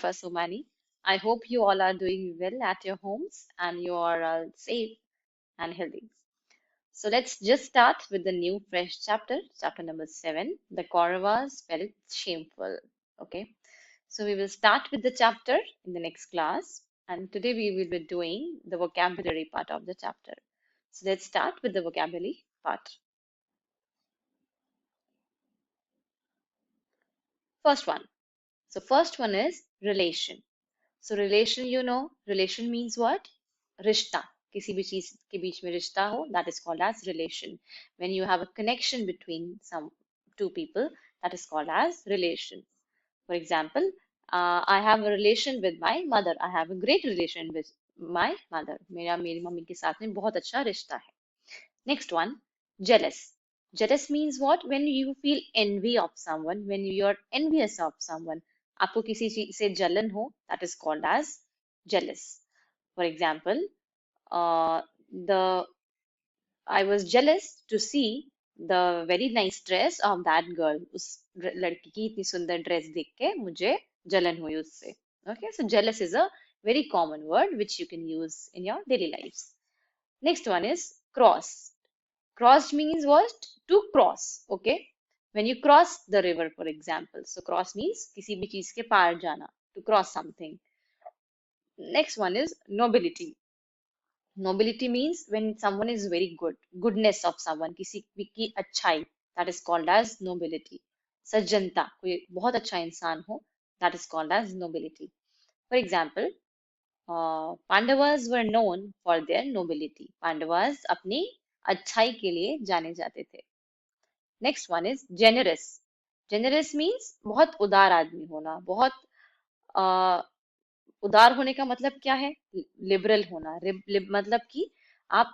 for Sumani. I hope you all are doing well at your homes and you are safe and healthy. So let's just start with the new fresh chapter, chapter number 7. The Kauravas felt shameful. Okay, so we will start with the chapter in the next class, and today we will be doing the vocabulary part of the chapter. So let's start with the vocabulary part. First one. So first one is relation. So relation, relation means what? रिश्ता. किसी भी चीज के बीच में रिश्ता हो, that is called as relation. When you have a connection between some two people, that is called as relation. For example, I have a relation with my mother. I have a great relation with my mother. मेरी mummy के साथ में बहुत अच्छा रिश्ता है. Next one, jealous. Jealous means what? When you feel envy of someone, when you are envious of someone. आपको किसी चीज से जलन हो, that is called as jealous. For example, uh, the I was jealous to see the very nice dress of that girl. उस लड़की की इतनी सुंदर ड्रेस देख के मुझे जलन हुई उससे. Okay, so jealous is a very common word which you can use in your daily lives. Next one is cross. Crossed means what? To cross. Okay. When you cross the river, for example. So cross means किसी भी चीज के पार जाना. To cross something. Next one is nobility. Nobility means when someone is very good. Goodness of someone. किसी की अच्छाई. That is called as nobility. सज्जनता. कोई बहुत अच्छा इंसान हो. That is called as nobility. For example, Pandavas were known for their nobility. Pandavas अपनी अच्छाई के लिए जाने जाते थे. Next one is generous. Generous means बहुत उदार आदमी होना. बहुत uh, उदार होने का मतलब क्या है? लिबरल होना. मतलब कि आप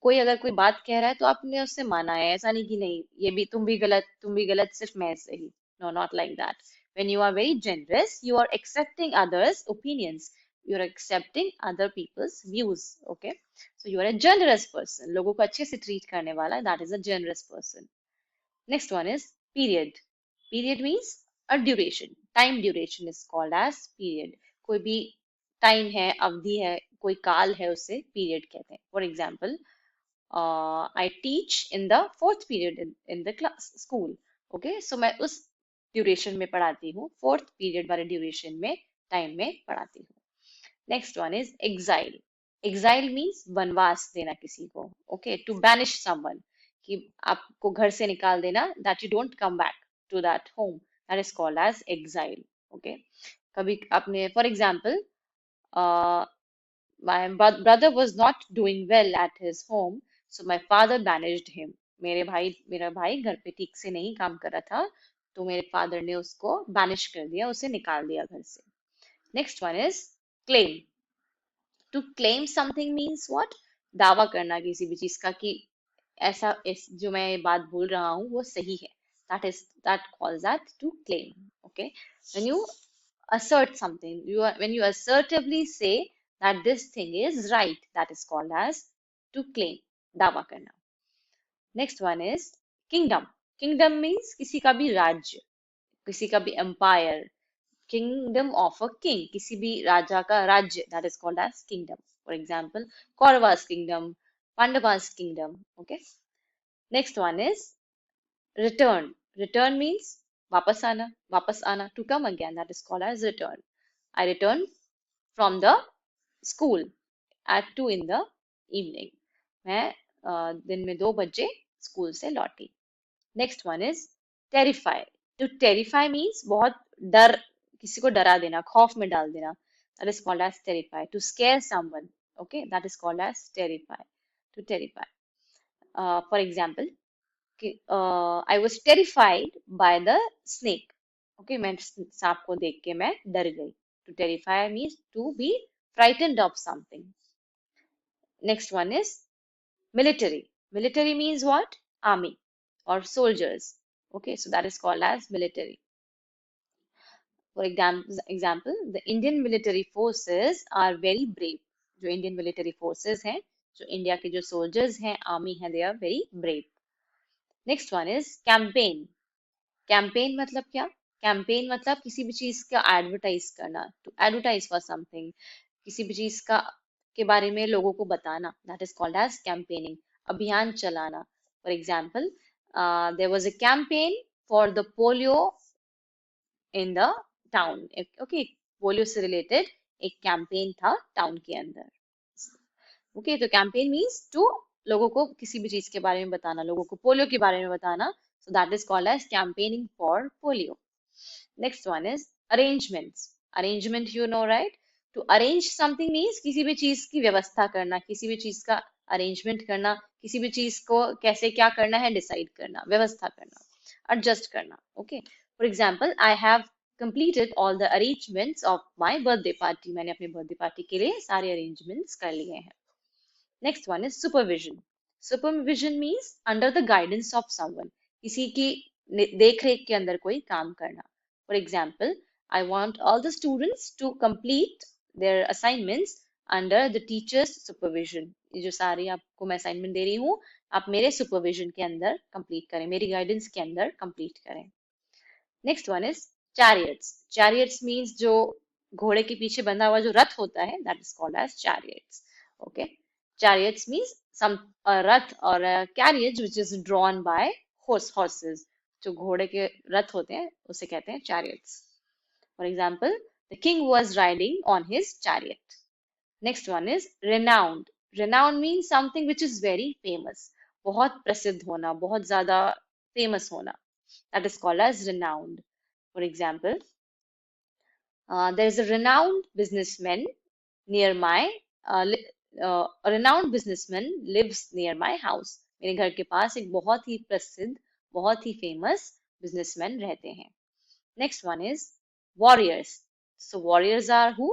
कोई अगर कोई बात कह रहा है तो आपने उससे माना है. ऐसा नहीं कि नहीं ये भी तुम भी गलत सिर्फ मैं सही. No, not like that. When you are very generous, you are accepting others' opinions. You are accepting other people's views. Okay, so you are a generous person. लोगों को अच्छे से treat करने वाला. That is a generous person. Next one is period. Period means a duration. Time duration is called as period. कोई भी time है, अवधि है, कोई काल है, उसे period कहते हैं. For example, I teach in the fourth period in the class school. Okay, so मैं उस duration में पढ़ाती हूँ. Fourth period वाले duration में time में पढ़ाती हूँ. Next one is exile. Exile means वनवास देना किसी को. Okay, to banish someone. कि आपको घर से निकाल देना, that you don't come back to that home. That is called as exile. Okay. कभी आपने, for example, uh, my brother was not doing well at his home, so my father banished him. मेरा भाई घर पे ठीक से नहीं काम कर रहा था, तो मेरे फादर ने उसको बैनिश कर दिया, उसे निकाल दिया घर से. Next one is claim. To claim something means what? दावा करना किसी भी चीज का कि जो मैं ये बात बोल रहा हूँ वो सही है. That calls that to claim. Okay, when you assert something, when you assertively say that this thing is right, that is called as to claim. दावा करना. Next one is kingdom. Kingdom means किसी का भी राज्य, किसी का भी empire. Kingdom of a king, किसी भी राजा का राज्य, that is called as kingdom. For example, Kauravas kingdom, Pandavas kingdom. Okay. Next one is return. Return means वापस आना, to come again. That is called as return. I return from the school at 2 in the evening. मैं दिन में 2 बजे school से लौटी. Next one is terrify. To terrify means बहुत डर, किसी को डरा देना, खौफ में डाल देना. That is called as terrify. To scare someone. Okay, that is called as terrify. To terrify. For example, I was terrified by the snake. Okay, मैं सांप को देख के मैं डर गई. To terrify means to be frightened of something. Next one is military. Military means what? Army or soldiers. Okay, so that is called as military. For example, the Indian military forces are very brave. जो Indian military forces हैं, जो India के जो soldiers हैं, army हैं, they are very brave. Next one is campaign. Campaign मतलब क्या? Campaign मतलब किसी भी चीज का एडवर्टाइज करना, टू एडवर्टाइज फॉर समथिंग, किसी भी चीज का के बारे में लोगों को बताना, that is called as campaigning, अभियान चलाना। For example, there was a campaign for the polio in the town. Okay, polio से रिलेटेड एक कैंपेन था टाउन के अंदर। ओके, तो कैंपेन मीन्स टू लोगों को किसी भी चीज के बारे में बताना, लोगों को पोलियो के बारे में बताना, so that is called as campaigning for polio. Next one is arrangements. Arrangement you know right, to arrange something means किसी भी चीज की व्यवस्था करना, किसी भी चीज का अरेंजमेंट करना, किसी भी चीज को कैसे क्या करना है डिसाइड करना, व्यवस्था करना, एडजस्ट करना। Okay, for example, I have completed all the arrangements of my birthday party। मैंने अपने बर्थडे पार्टी के लिए सारे अरेंजमेंट्स कर लिए हैं। Next one is supervision. Supervision means under the guidance of someone, किसी की देख रेख के अंदर कोई काम करना। For example, I want all the students to complete their assignments under the teacher's supervision. ये जो सारी आपको मैं असाइनमेंट दे रही हूँ, आप मेरे सुपरविजन के अंदर कंप्लीट करें, मेरी गाइडेंस के अंदर कंप्लीट करें। Next one is chariots. Chariots means जो घोड़े के पीछे बंधा हुआ जो रथ होता है, that is called as chariots. Okay, chariots means some a Rath or a carriage which is drawn by horses। जो घोड़े के रथ होते हैं उसे कहते हैं chariots। For example, the king was riding on his chariot। Next one is renowned। renowned means something which is very famous। बहुत प्रसिद्ध होना, बहुत ज्यादा famous होना, that is called as renowned। For example, there is a renowned businessman near my a renowned businessman lives near my house। मेरे घर के पास एक बहुत ही प्रसिद्ध, बहुत ही फेमस बिजनेसमैन रहते हैं। Next one is warriors. So warriors are who,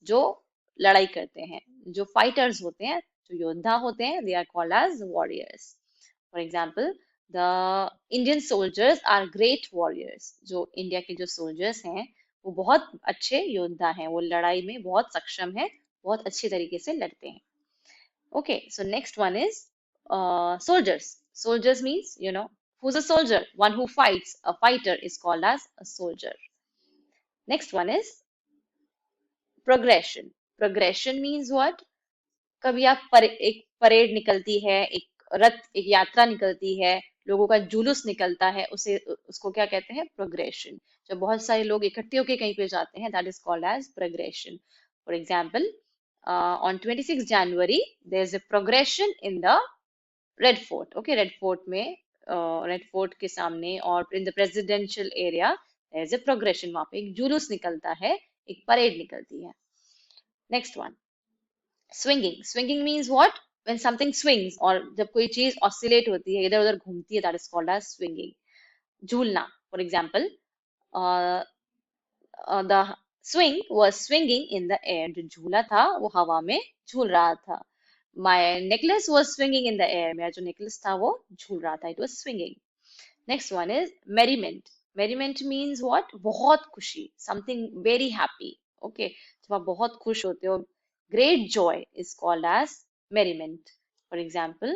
जो लड़ाई करते हैं, जो फाइटर्स होते हैं, जो योद्धा होते हैं, they are called as warriors. For example, the Indian soldiers are great warriors. जो इंडिया के जो सोल्जर्स हैं वो बहुत अच्छे योद्धा हैं, वो लड़ाई में बहुत सक्षम है, बहुत अच्छी तरीके से लड़ते हैं। Okay, so next one is soldiers। Soldiers means, you know, who's a soldier? One who fights. A fighter is called as a soldier। Next one is progression। Progression means what? कभी एक परेड निकलती है, एक रथ, एक यात्रा निकलती है, लोगों का जुलूस निकलता है, उसे उसको क्या कहते हैं? प्रोग्रेशन। जब बहुत सारे लोग इकट्ठे होकर कहीं पे जाते हैं, that is called as progression. For example, on 26 January there is a progression in the red fort. Okay, red fort में, रेड फोर्ट के सामने और in the presidential area there is a progression, वहां पे एक जुलूस निकलता है, एक परेड निकलती है। Next one, swinging. Swinging means what? When something swings, और जब कोई चीज ऑसिलेट होती है, इधर उधर घूमती है, that is called as swinging. झूलना। For example, the swing was swinging in the air. जो झूला था वो हवा में झूल रहा था। My necklace was swinging in the air। मेरा जो नेकलेस था वो झूल रहा था, it was swinging। Next one is merriment। Merriment means what? बहुत खुशी, something very happy। Okay, जब आप बहुत खुश होते हो, great joy is called as merriment। For example,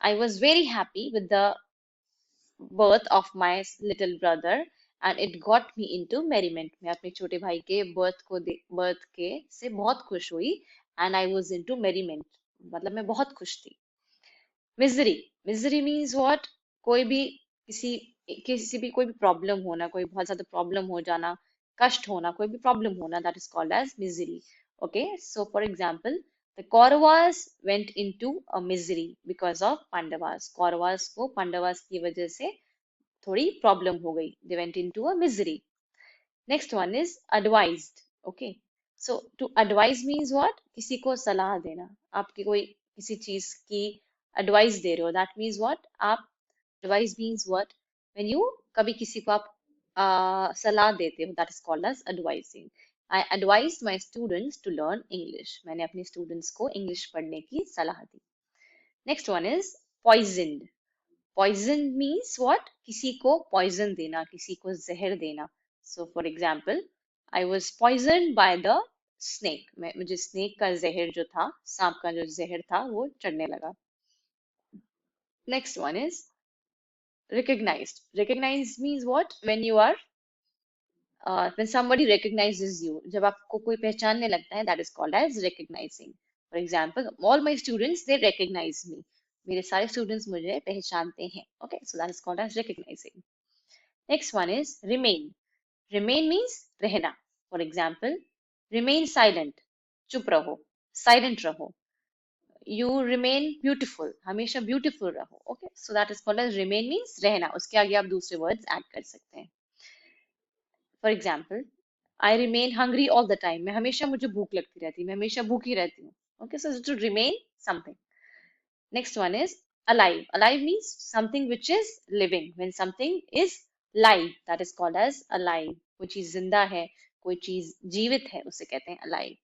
I was very happy with the birth of my little brother and it got me into merriment। मैं अपने छोटे भाई के बर्थ के से बहुत खुश हुई, and I was into merriment, मतलब मैं बहुत खुश थी। मिजरी। Misery means what? कोई भी किसी किसी भी कोई भी प्रॉब्लम होना, कोई बहुत ज्यादा प्रॉब्लम हो जाना, कष्ट होना, कोई भी प्रॉब्लम होना, that is called as misery. Okay, so for example, the Kauravas went into a misery because of Pandavas. Kauravas को पांडवास की वजह से थोड़ी प्रॉब्लम हो गई, they went into a misery. Next one is advised. Okay, so to advise means what? किसी को सलाह देना, आपकी कोई किसी चीज की एडवाइस दे रहे हो, दैट मीन्स व्हाट? आप advice means what? When you कभी किसी को आप सलाह देते हो, that is called as advising. I advise my students to learn English. मैंने अपने स्टूडेंट्स को इंग्लिश पढ़ने की सलाह दी। Next one is poisoned. Poison means what? किसी को पॉइजन देना, किसी को जहर देना। So for example, I was poison by the snake. मुझे स्नेक का जहर जो था, सांप का जो जहर था वो चढ़ने लगा। Next one is Recognized. Recognized means what? When you are when somebody recognizes you, जब आपको कोई पहचानने लगता है, that is called as recognizing. For example, all my students they recognize me. मेरे सारे students मुझे पहचानते हैं. Okay, so that is called as recognizing. Next one is remain. Remain means रहना. For example, remain silent. चुप रहो. Silent रहो. You remain beautiful. हमेशा beautiful रहो. Okay, so that is called as remain means रहना. उसके आगे आप दूसरे words add कर सकते हैं. For example, I remain hungry all the time. मैं हमेशा मुझे भूख लगती रहती है. मैं हमेशा भूखी रहती हूँ. Okay, so to remain something. Next one is alive. Alive means something which is living. When something is live, that is called as alive. कोई चीज जिंदा है, कोई चीज जीवित है, उसे कहते हैं alive.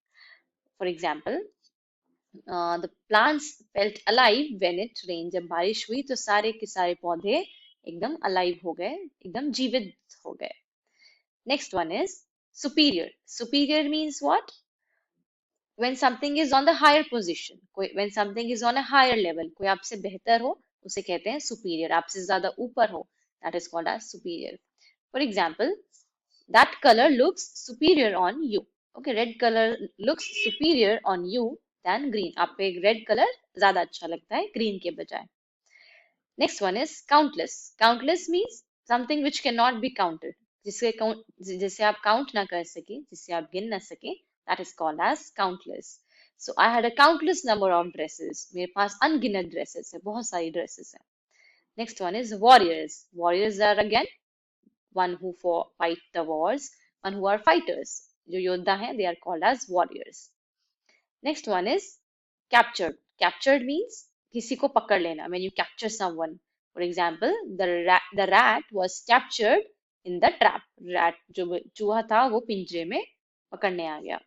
For example, the plants felt alive when it rained. जब बारिश हुई तो सारे के सारे पौधे एकदम alive हो गए, एकदम जीवित हो गए. Next one is superior. Superior means what? When something is on the higher position. When something is on a higher level. कोई आपसे बेहतर हो, उसे कहते हैं superior. आपसे ज़्यादा ऊपर हो, that is called as superior. For example, that color looks superior on you. Okay, red color looks superior on you than green. आप पे red color ज़्यादा अच्छा लगता है green के बजाय. Next one is countless. Countless means something which cannot be counted. जिसे आप count ना कर सके, जिसे आप गिन ना सके, that is called as countless. So I had a countless number of dresses. मेरे पास अनगिनत dresses है, बहुत सारी dresses है. Next one is warriors. Warriors are again one who fight the wars, one who are fighters. जो योद्धा हैं, they are called as warriors. Next one is captured. Captured means किसी को पकड़ लेना. When you capture someone. For example, the rat was captured in the trap. Rat जो चूहा था वो पिंजरे में पकड़ने आ गया.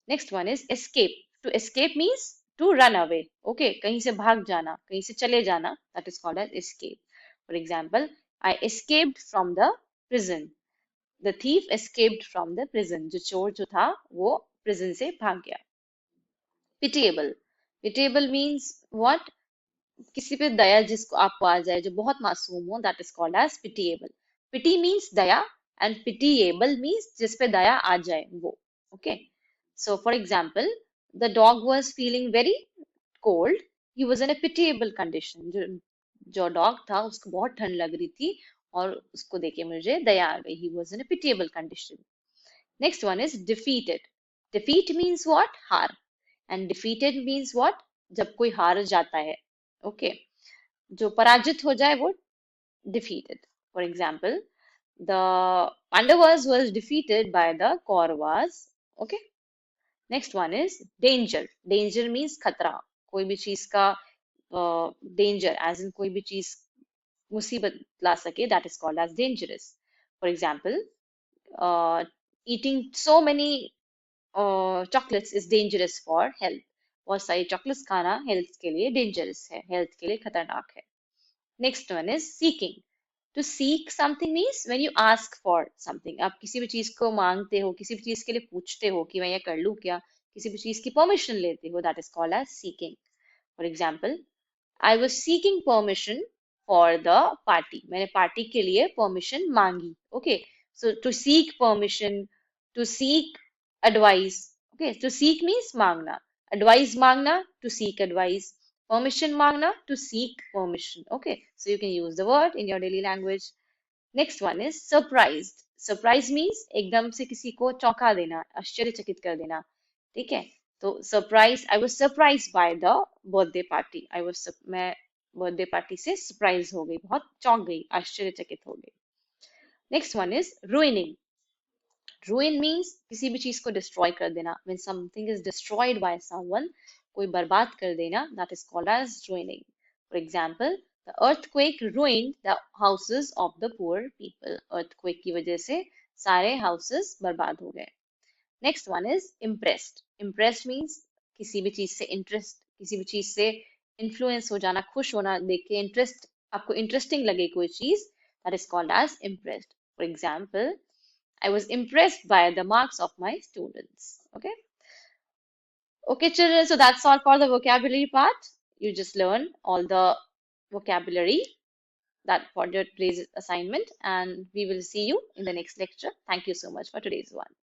Next one is escape. To escape means to run away. Okay, कहीं से भाग जाना, कहीं से चले जाना. That is called as escape. For example, I escaped from the prison. The thief escaped from the prison. जो चोर जो था वो prison से भाग गया. Pitiable. Pitiable means what? किसी पे दया जिसको आपको आ जाए जो बहुत मासूम हो, that is called as pitiable. Pity means Daya and pitiable means जिस पे दया आ जाए वो. Okay. So for example, the dog was feeling very cold. He was in a pitiable condition. जो dog था उसको बहुत ठंड लग रही थी और उसको देख के मुझे दया आ गई. He was in a pitiable condition. Next one is defeated. Defeat means what? हार. And defeated means what? जब कोई हार जाता है. Okay. जो पराजित हो जाए वो defeated. For example, the Pandavas was defeated by the Kauravas. Okay. Next one is danger. Danger means खतरा. कोई भी चीज का danger, as in कोई भी चीज मुसीबत ला सके, that is called as dangerous. For example, eating so many chocolates is dangerous for health. बहुत सारी chocolates खाना health के लिए dangerous है, health के लिए खतरनाक है. Next one is seeking. To seek something means when you ask for something. आप किसी भी चीज को मांगते हो, किसी भी चीज के लिए पूछते हो कि मैं ये कर लूं क्या, किसी भी चीज की permission लेते हो, that is called as seeking. For example, I was seeking permission for the party. मैंने पार्टी के लिए permission मांगी. Okay, so to seek permission, to seek advice. Okay, to seek means मांगना. Advice मांगना, to seek advice. Permission मांगना, to seek permission. Okay, so you can use the word in your daily language. Next one is surprised. Surprise means एकदम से किसी को चौंका देना, आश्चर्यचकित कर देना. ठीक है, तो surprise, I was surprised by the birthday party. मैं birthday party से surprise हो गई, बहुत चौंक गई, आश्चर्यचकित हो गई. Next one is ruining. Ruin means किसी भी चीज को destroy कर देना. When something is destroyed by someone, कोई बर्बाद कर देना, that is called as ruining. For example, the earthquake ruined the houses of the poor people. Earthquake की वजह से सारे houses बर्बाद हो गए. Next one is impressed. Impressed means किसी भी चीज से interest, किसी भी चीज से influence हो जाना, खुश होना देख के, interest, आपको interesting लगे कोई चीज, that is called as impressed. For example, I was impressed by the marks of my students. Okay. Okay, children. So that's all for the vocabulary part. You just learn all the vocabulary. that for your today's assignment, and we will see you in the next lecture. Thank you so much for today's one.